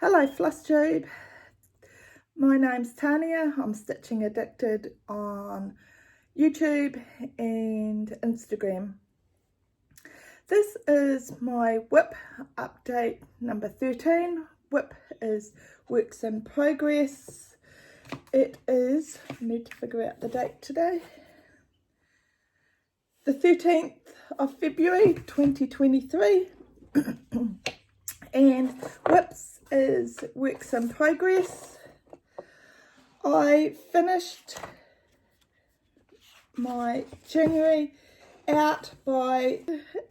Hello Flosstube, my name's Tania. I'm Stitching Addicted on YouTube and Instagram. This is my WIP update number 13. WIP is works in progress. It is, I need to figure out the date today, the 13th of February 2023 and WIPs is works in progress. I finished my January out by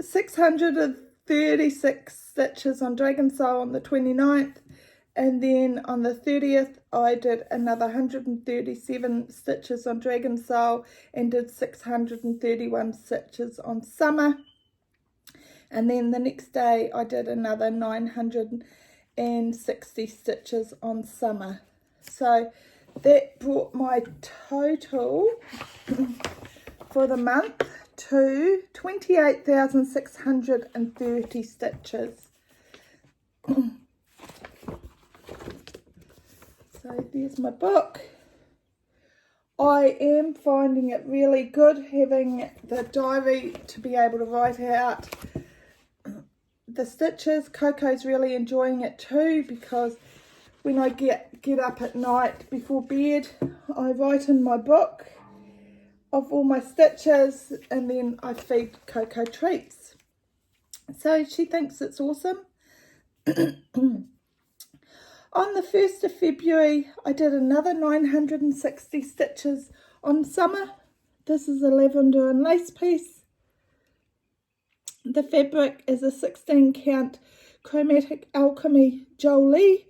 636 stitches on Dragon Soul on the 29th, and then on the 30th I did another 137 stitches on Dragon Soul and did 631 stitches on Summer, and then the next day I did another 960 stitches on Summer. So that brought my total for the month to 28,630 stitches. So there's my book. I am finding it really good having the diary to be able to write out the stitches. Coco's really enjoying it too, because when I get up at night before bed, I write in my book of all my stitches, and then I feed Coco treats. So she thinks it's awesome. On the 1st of February, I did another 960 stitches on Summer. This is a lavender and lace piece. The fabric is a 16 count Chromatic Alchemy Jolie.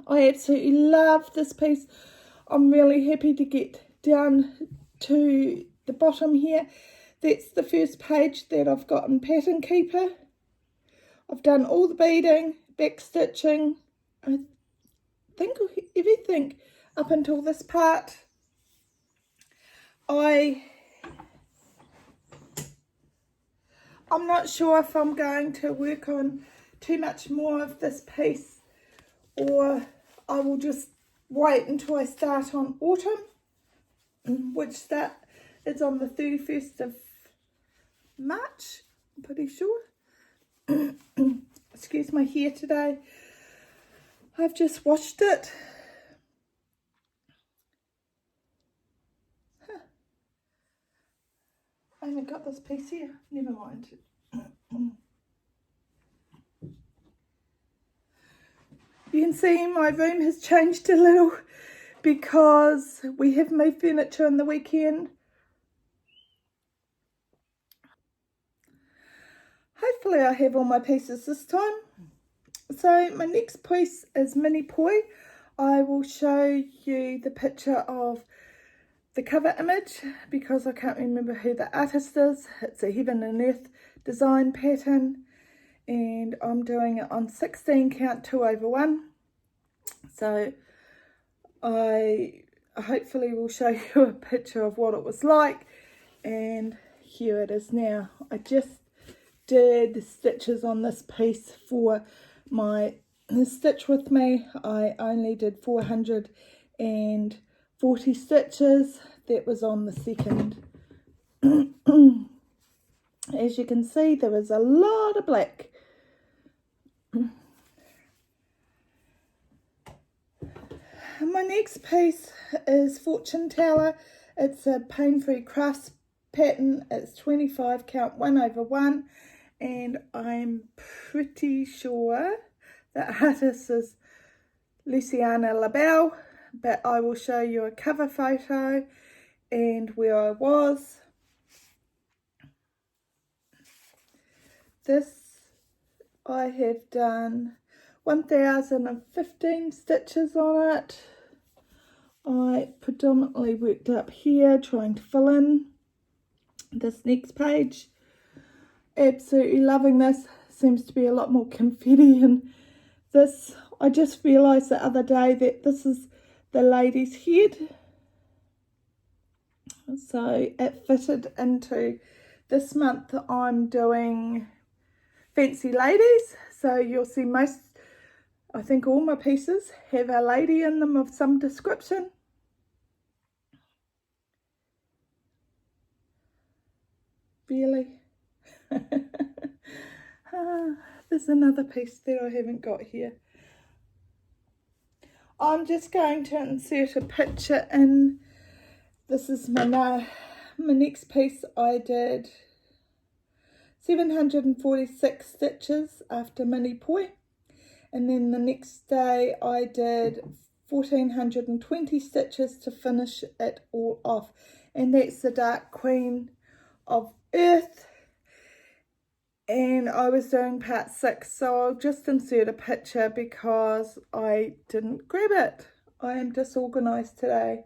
I absolutely love this piece. I'm really happy to get down to the bottom here. That's the first page that I've got in Pattern Keeper. I've done all the beading, back stitching, I think everything up until this part. I'm not sure if I'm going to work on too much more of this piece, or I will just wait until I start on autumn, which is on the 31st of March, I'm pretty sure. Excuse my hair today. I've just washed it. I haven't got this piece here. Never mind. You can see my room has changed a little because we have moved furniture on the weekend. Hopefully I have all my pieces this time. So my next piece is Mini Poi. I will show you the picture of the cover image because I can't remember who the artist is. It's a Heaven and Earth design pattern, and I'm doing it on 16 count 2/1. So I hopefully will show you a picture of what it was like, and here it is now. I just did stitches on this piece for my Stitch With Me. I only did 440 stitches. That was on the 2nd. As you can see, there was a lot of black. My next piece is Fortune Tower. It's a pain-free crafts pattern. It's 25 count 1/1, and I'm pretty sure the artist is Luciana Labelle, but I will show you a cover photo and where I was. This, I have done 1015 stitches on it. I predominantly worked up here trying to fill in this next page. Absolutely loving this. Seems to be a lot more confetti in this. I just realised the other day that this is the lady's head. So it fitted into this month. I'm doing Fancy Ladies. So you'll see most, I think all my pieces have a lady in them of some description. Really? There's another piece that I haven't got here. I'm just going to insert a picture in. This is my next piece. I did 746 stitches after mini poi, and then the next day I did 1420 stitches to finish it all off, and that's the Dark Queen of Earth, and I was doing part 6, so I'll just insert a picture because I didn't grab it. I am disorganized today.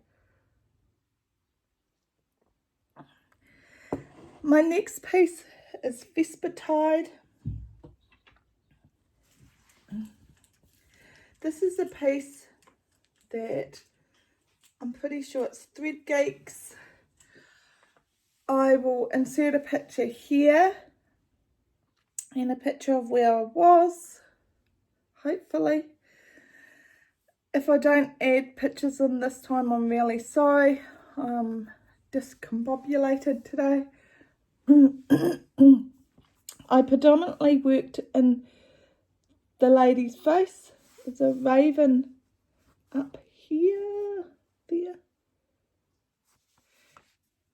My next piece is Vespertide. This is a piece that I'm pretty sure it's thread geeks. I will insert a picture here and a picture of where I was, hopefully. If I don't add pictures on this time, I'm really sorry. I'm discombobulated today. I predominantly worked in the lady's face. There's a raven up here, there.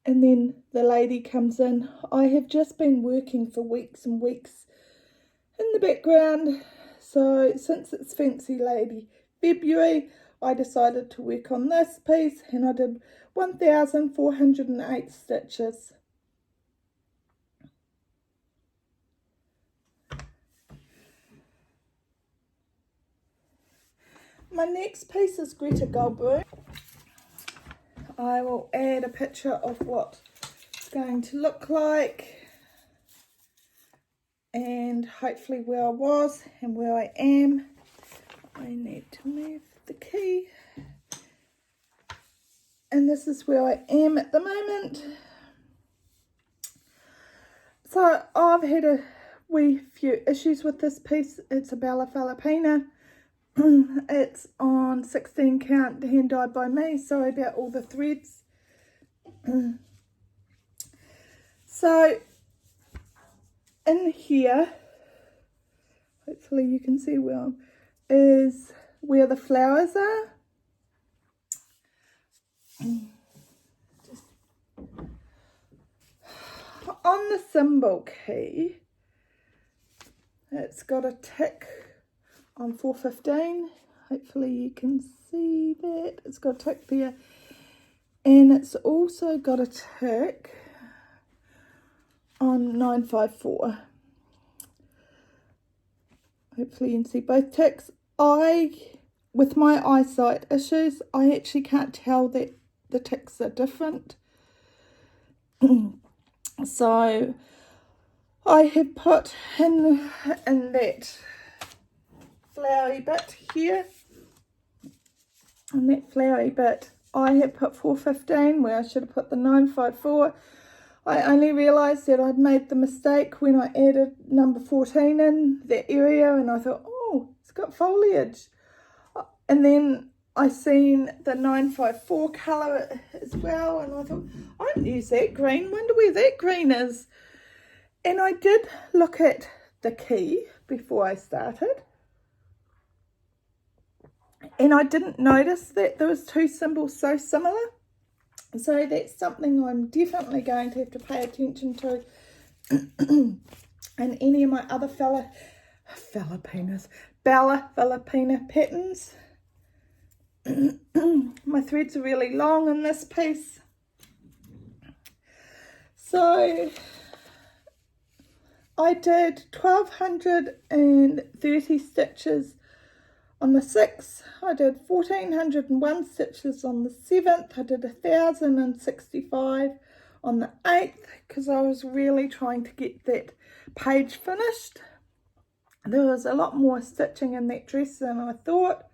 And then the lady comes in. I have just been working for weeks and weeks in the background. So since it's Fancy Lady February, I decided to work on this piece, and I did 1,408 stitches. My next piece is Greta Goldberg. I will add a picture of what it's going to look like, and hopefully where I was and where I am. I need to move the key, and this is where I am at the moment. So I've had a wee few issues with this piece. It's a Bella Filipina. It's on 16 count, hand dyed by me. Sorry about all the threads. So in here, hopefully you can see well, is where the flowers are. Just on the symbol key, it's got a tick on 415. Hopefully you can see that. It's got a tick there, and it's also got a tick on 954. Hopefully you can see both ticks. With my eyesight issues, I actually can't tell that the ticks are different. So I have put in that flowery bit here, and that flowery bit I have put 415 where I should have put the 954. I only realised that I'd made the mistake when I added number 14 in that area, and I thought, oh, it's got foliage. And then I seen the 954 colour as well, and I thought, I didn't use that green, wonder where that green is. And I did look at the key before I started, and I didn't notice that there was two symbols so similar. So that's something I'm definitely going to have to pay attention to in any of my other Bella Filipina patterns. My threads are really long in this piece. So I did 1,230 stitches on the 6th, I did 1,401 stitches on the 7th, I did 1,065 on the 8th, because I was really trying to get that page finished. There was a lot more stitching in that dress than I thought.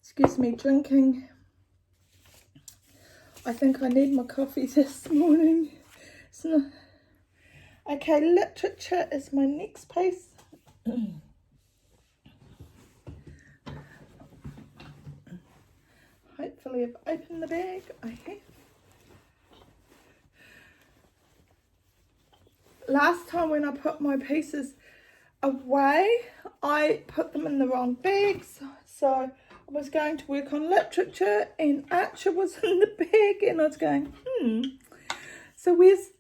Excuse me, drinking. I think I need my coffee this morning. Okay, literature is my next piece. Hopefully I've opened the bag. I have. Last time when I put my pieces away, I put them in the wrong bags. So I was going to work on literature and Archer was in the bag and I was going, so where's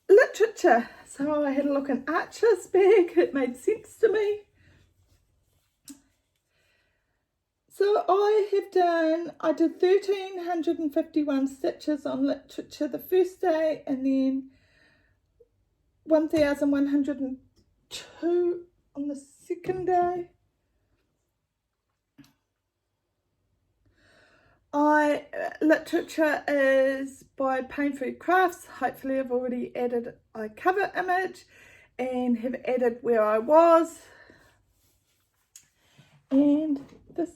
literature? So I had a look in Archer's bag. It made sense to me. So I did 1,351 stitches on literature the first day and then 1,102 on the second day. Literature is by Pain Food Crafts. Hopefully I've already added a cover image and have added where I was. And this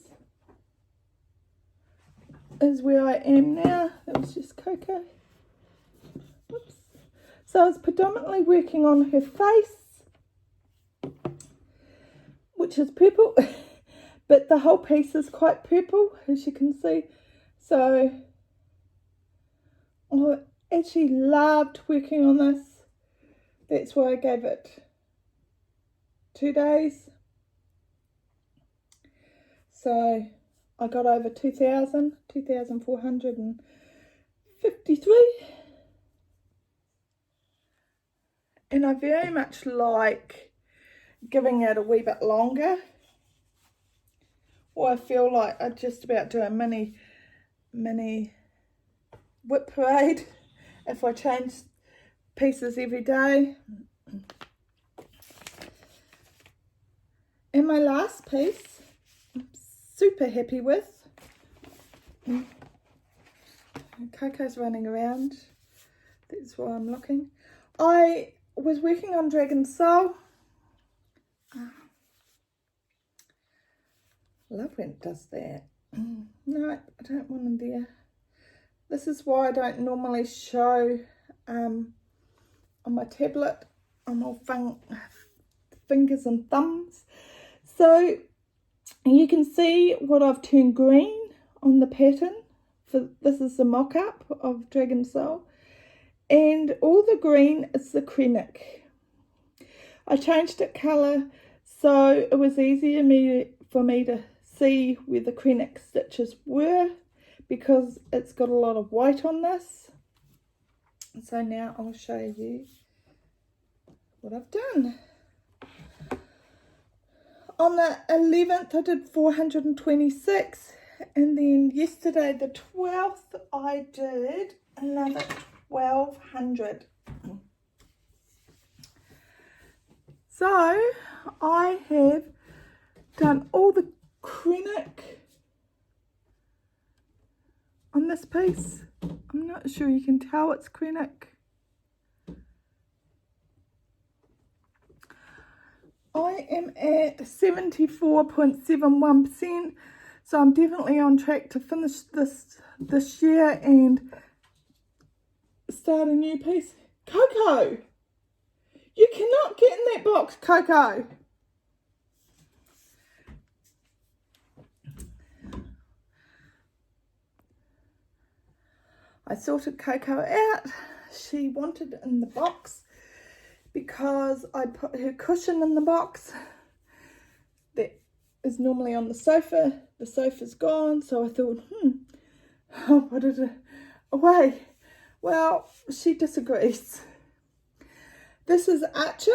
is where I am now. That was just Coco. Oops. So I was predominantly working on her face, which is purple, but the whole piece is quite purple, as you can see. So I actually loved working on this. That's why I gave it 2 days. So I got over 2,453. And I very much like giving it a wee bit longer. Or I feel like I just about do a mini WIP parade if I change pieces every day. And my last piece, I'm super happy with. Coco's running around. That's why I'm looking. I was working on Dragon Soul. Love when it does that. No, I don't want them there. This is why I don't normally show on my tablet. I'm all fingers and thumbs. So you can see what I've turned green on the pattern. This is the mock-up of Dragon Soul. And all the green is the Krennic. I changed it colour so it was easier for me to see where the Krennic stitches were, because it's got a lot of white on this. So now I'll show you what I've done. On the 11th I did 426, and then yesterday the 12th I did another 1,200. So I have done all the Krennic on this piece. I'm not sure you can tell it's Krennic. I am at 74.71%, so I'm definitely on track to finish this year and start a new piece. Coco! You cannot get in that box, Coco! I sorted Coco out. She wanted it in the box because I put her cushion in the box that is normally on the sofa. The sofa's gone, so I thought, I'll put it away. Well, she disagrees. This is Archer,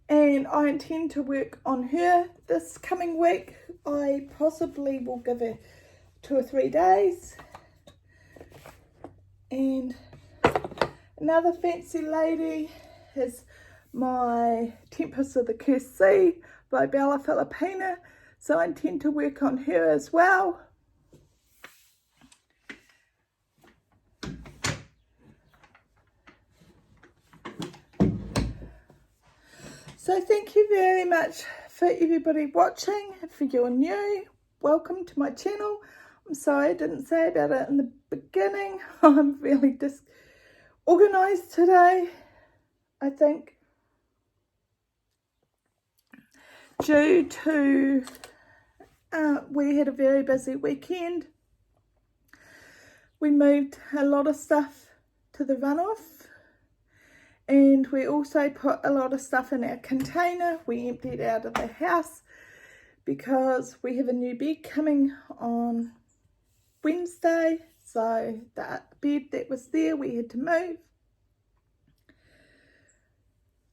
and I intend to work on her this coming week. I possibly will give her 2 or 3 days. And another fancy lady is my Tempest of the Cursed Sea by Bella Filipina, so I intend to work on her as well. So thank you very much for everybody watching. If you're new, welcome to my channel. I'm sorry I didn't say about it in the beginning. I'm really just organised today, I think, due to we had a very busy weekend. We moved a lot of stuff to the runoff, and we also put a lot of stuff in our container. We emptied out of the house because we have a new bed coming on Wednesday, so that bed that was there we had to move.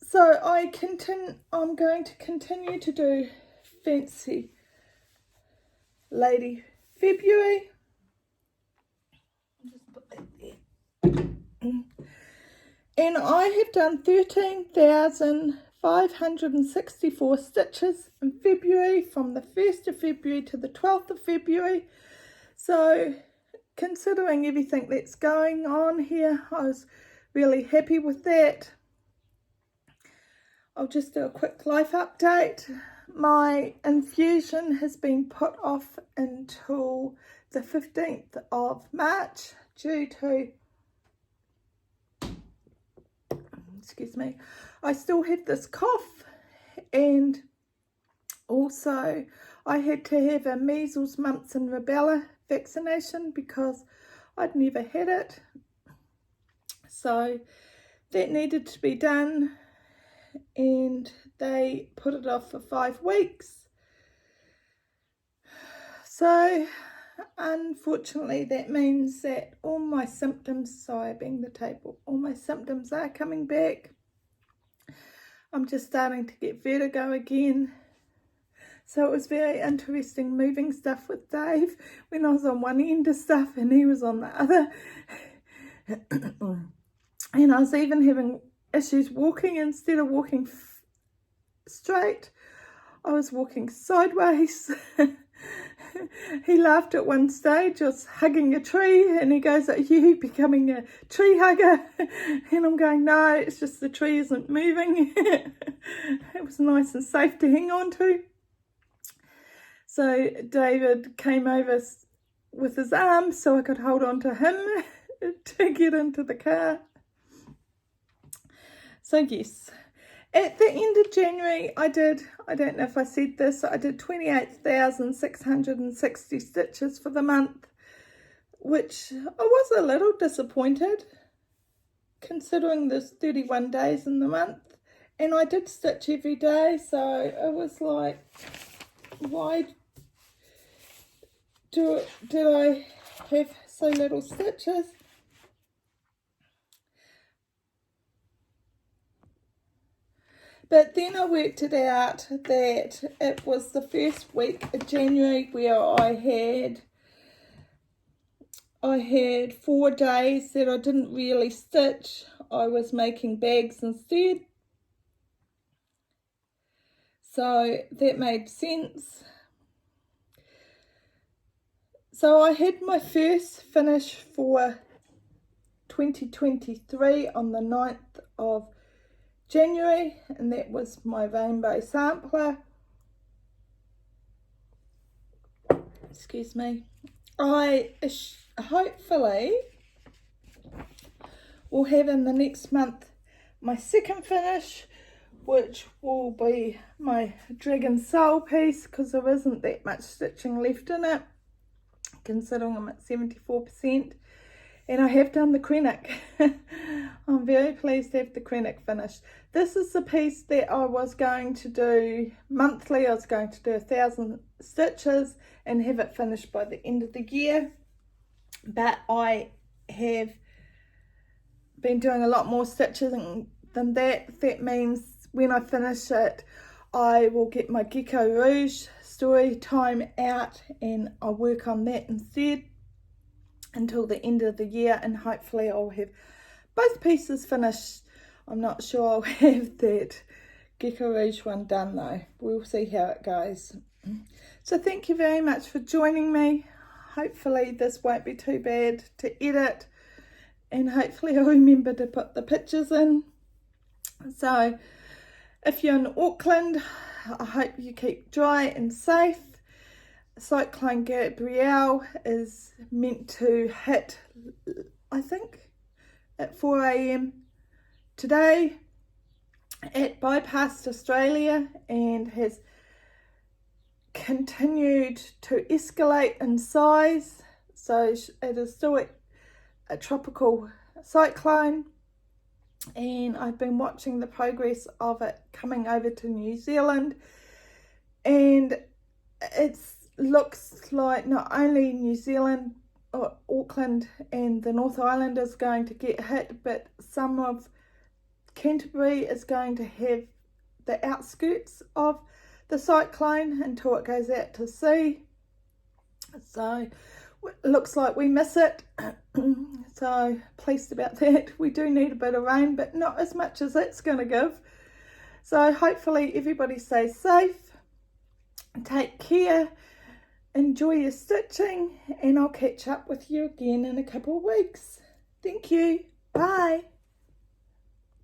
So I'm going to continue to do Fancy Lady February. I'll just put that there. And I have done 13,564 stitches in February, from the 1st of February to the 12th of February. So considering everything that's going on here, I was really happy with that. I'll just do a quick life update. My infusion has been put off until the 15th of March due to, excuse me, I still have this cough, and also I had to have a measles, mumps and rubella vaccination because I'd never had it. So that needed to be done, and they put it off for 5 weeks. So unfortunately that means that all my symptoms, sorry, being the table, all my symptoms are coming back. I'm just starting to get vertigo again. So it was very interesting moving stuff with Dave when I was on one end of stuff and he was on the other. And I was even having issues walking. Instead of walking straight, I was walking sideways. He laughed at one stage. I was hugging a tree and he goes, "Are you becoming a tree hugger?" And I'm going, "No, it's just the tree isn't moving." It was nice and safe to hang on to. So David came over with his arm so I could hold on to him to get into the car. So yes, at the end of January I don't know if I said this, I did 28,660 stitches for the month, which I was a little disappointed considering there's 31 days in the month, and I did stitch every day, so it was like, why did I have so little stitches? But then I worked it out that it was the first week of January where I had 4 days that I didn't really stitch. I was making bags instead. So that made sense. So I had my first finish for 2023 on the 9th of January, and that was my rainbow sampler. Excuse me. I hopefully will have in the next month my second finish, which will be my Dragon Soul piece, because there isn't that much stitching left in it, considering I'm at 74%. And I have done the Krennic. I'm very pleased to have the Krennic finished. This is the piece that I was going to do monthly. I was going to do 1,000 stitches and have it finished by the end of the year. But I have been doing a lot more stitches than that. That means when I finish it, I will get my Gecko Rouge story time out and I'll work on that instead until the end of the year, and hopefully I'll have both pieces finished. I'm not sure I'll have that Gecko Rouge one done though. We'll see how it goes. So thank you very much for joining me. Hopefully this won't be too bad to edit, and hopefully I'll remember to put the pictures in. So if you're in Auckland, I hope you keep dry and safe. Cyclone Gabrielle is meant to hit, I think, at 4 a.m. today. It bypassed Australia and has continued to escalate in size. So it is still a tropical cyclone, and I've been watching the progress of it coming over to New Zealand, and it looks like not only New Zealand or Auckland and the North Island is going to get hit, but some of Canterbury is going to have the outskirts of the cyclone until it goes out to sea. So it looks like we miss it. So pleased about that. We do need a bit of rain, but not as much as it's going to give. So hopefully everybody stays safe. Take care. Enjoy your stitching, and I'll catch up with you again in a couple of weeks. Thank you. Bye.